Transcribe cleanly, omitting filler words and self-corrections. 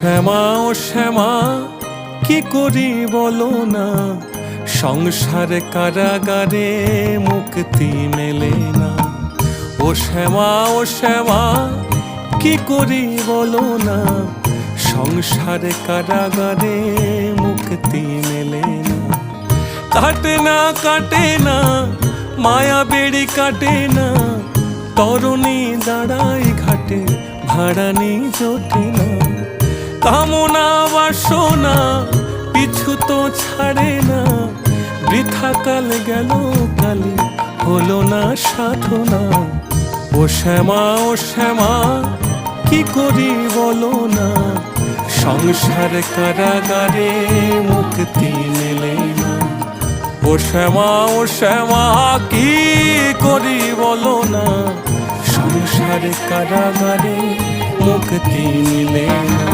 শ্যামা ও শ্যামা কি করি বলো না, সংসার কারাগারে মুক্তি মেলে না। ও শ্যামা ও শ্যামা কি করি বলো না, সংসার কারাগারে মুক্তি মেলে না। কাটে না কাটে না মায়া বেড়ি কাটে না, তরুণী দাঁড়াই ঘাটে ভাড়ানি জোটে না। কামনা বাসনা পিছু তো ছাড়ে না, বৃথা কাল গেল কালে হলো না সাধনা। ও শ্যামা ও শ্যামা কি করি বলো না, সংসার কারাগারে মুক্তি মেলে না। ও শ্যামা ও শ্যামা কি করি বলো না, সংসার কারাগারে মুক্তি মিলে না।